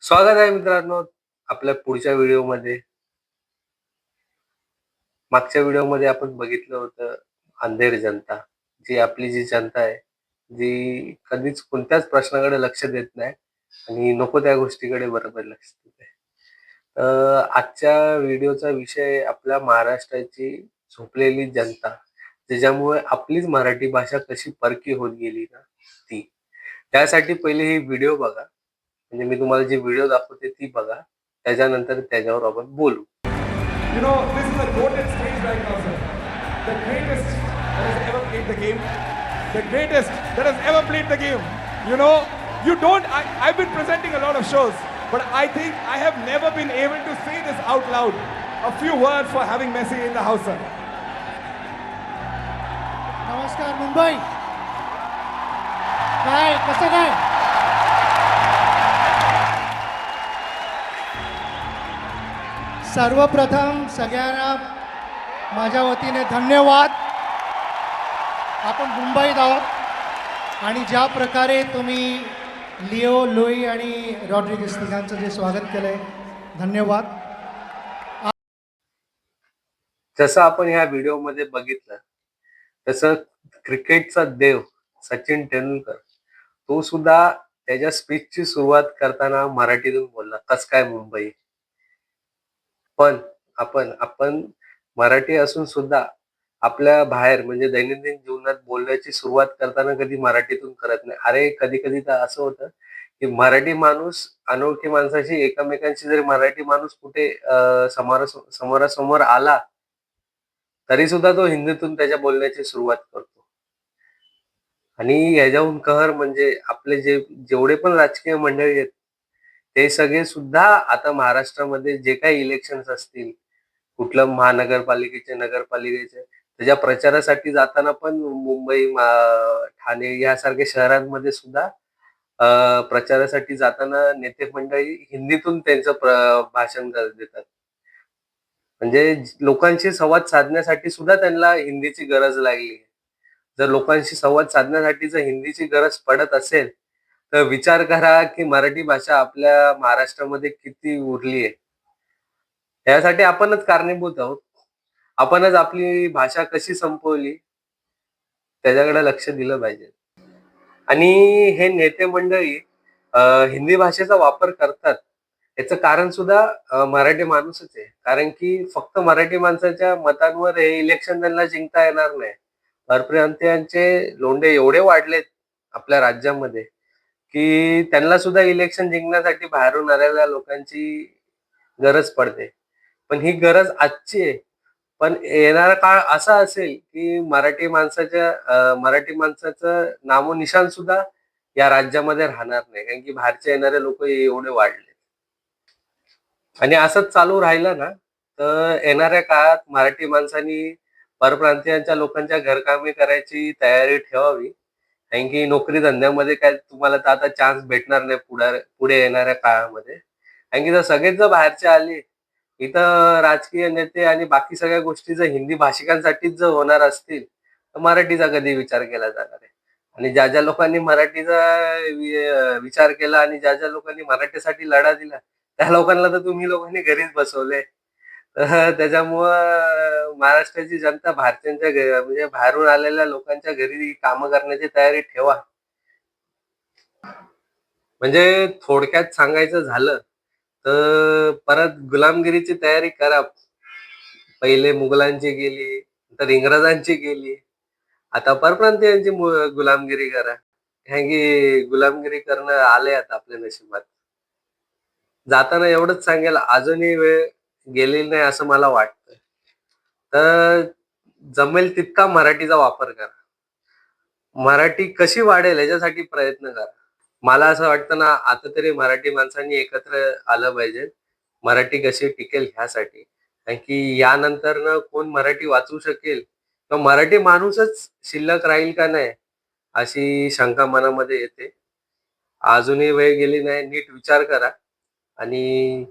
स्वागत आहे मित्रांनो आपल्या पुढच्या व्हिडिओमध्ये. मागच्या व्हिडिओमध्ये आपण बघितलं होतं अंधेर जनता. जी जनता आहे, जी कधीच कोणत्याच प्रश्नाकडे लक्ष देत नाही आणि नको त्या गोष्टीकडे बरोबर लक्ष देते. आजच्या व्हिडिओचा विषय आपल्या महाराष्ट्राची झोपलेली जनता, ज्याच्यामुळे आपलीच मराठी भाषा कशी परकी होत गेली ना ती. त्यासाठी पहिले ही व्हिडिओ बघा. म्हणजे मी तुम्हाला जी व्हिडिओ दाखवते ती बघा. त्याच्यानंतर त्याच्यावर आपण बोलू. You know, this is a goated stage right now, sir. The greatest that has ever played the game. The greatest that has ever played the game. You know, you don't. I've been presenting a lot of shows, but I think I have never been able to say this out loud. A few words for having Messi in the house, sir. नमस्कार मुंबई. काय कसं काय? सर्वप्रथम सगळ्यांना माझ्या वतीने धन्यवाद. आपण मुंबईत आहोत आणि ज्या प्रकारे तुम्ही लिओ, लुई आणि रॉड्रिगेस तिघांचं जे स्वागत केलंय, धन्यवाद. जसं आपण ह्या व्हिडिओमध्ये बघितलं तसं क्रिकेटचा देव सचिन तेंडुलकर तो सुद्धा त्याच्या स्पीचची सुरुवात करताना मराठीतून बोलला, कस काय मुंबई. पण आपण आपण मराठी असून सुद्धा आपल्या बाहेर म्हणजे दैनंदिन जीवनात बोलण्याची सुरुवात करताना कधी मराठीतून करत नाही. अरे कधी कधी तर असं होतं की मराठी माणूस अनोळखी माणसाशी एकमेकांशी जरी मराठी माणूस कुठे समोरासमोर आला तरी सुद्धा तो हिंदीतून त्याच्या बोलण्याची सुरुवात करतो. आणि ह्याच्याहून कहर म्हणजे आपले जेवढे पण राजकीय मंडळी आहेत ते सगळे सुद्धा आता महाराष्ट्रामध्ये जे काही इलेक्शन्स असतील, कुठलं नगरपालिकेचे त्याच्या प्रचारासाठी जाताना पण मुंबई, ठाणे यासारख्या शहरांमध्ये सुद्धा प्रचारासाठी जाताना नेते मंडळी हिंदीतून त्यांचं भाषण देतात. म्हणजे लोकांशी संवाद साधण्यासाठी सुद्धा त्यांना हिंदीची गरज लागली. जर लोकांशी संवाद साधण्यासाठी जर हिंदीची गरज पडत असेल, तर विचार करा की मराठी भाषा आपल्या महाराष्ट्रामध्ये किती उरली आहे. यासाठी आपणच कारणीभूत आहोत. आपणच आपली भाषा कशी संपवली त्याच्याकडे लक्ष दिलं पाहिजे. आणि हे नेते मंडळी हिंदी भाषेचा वापर करतात याचं कारण सुद्धा मराठी माणूसच आहे. कारण की फक्त मराठी माणसाच्या मतांवर हे इलेक्शन त्यांना जिंकता येणार नाही. परप्रांतीयांचे लोंढे एवढे वाढलेत आपल्या राज्यामध्ये की त्यांना सुद्धा इलेक्शन जिंकण्यासाठी बाहेरून आलेल्या लोकांची गरज पडते. पण ही गरज आजची आहे. पण येणारा काळ असा असेल की मराठी माणसाचं नामोनिशाण सुद्धा या राज्यामध्ये राहणार नाही. कारण की बाहेरचे येणारे लोक एवढे वाढले. आणि असंच चालू राहिलं ना तर येणाऱ्या काळात मराठी माणसांनी परप्रांतीयांच्या लोकांच्या घरकामे करायची तयारी ठेवावी. कारण की नोकरी धंद्यामध्ये काय तुम्हाला तर आता चान्स भेटणार नाही पुढे येणाऱ्या काळामध्ये. कारण की जर सगळेच जर बाहेरचे आले, इथं राजकीय नेते आणि बाकी सगळ्या गोष्टी जर हिंदी भाषिकांसाठीच जर होणार असतील, तर मराठीचा कधी विचार केला जाणार आहे. आणि ज्या लोकांनी मराठीचा विचार केला आणि ज्या लोकांनी मराठीसाठी लढा दिला, त्या लोकांना तर तुम्ही लोकांनी घरीच बसवलंय. तर त्याच्यामुळं महाराष्ट्राची जनता म्हणजे बाहेरून आलेल्या लोकांच्या घरी कामं करण्याची तयारी ठेवा. म्हणजे थोडक्यात सांगायचं झालं तर परत गुलामगिरीची तयारी करा. पहिले मुघलांची गेली, नंतर इंग्रजांची गेली, आता परप्रांतीयांची गुलामगिरी करा. कारण की गुलामगिरी करणं आलंय आता आपल्या नशिबात. जाताना एवढंच सांगेल, अजूनही वेळ गेलेली नाही असं मला वाटतं. तर जमेल तितका मराठीचा वापर करा. मराठी कशी वाढेल याच्यासाठी प्रयत्न करा. मला असं वाटतं ना, आता तरी मराठी माणसांनी एकत्र आलं पाहिजे. मराठी कशी टिकेल ह्यासाठी. कारण की यानंतर कोण मराठी वाचू शकेल किंवा मराठी माणूसच शिल्लक राहील का नाही, अशी शंका मनामध्ये येते. अजूनही वेळ गेली नाही. नीट विचार करा आणि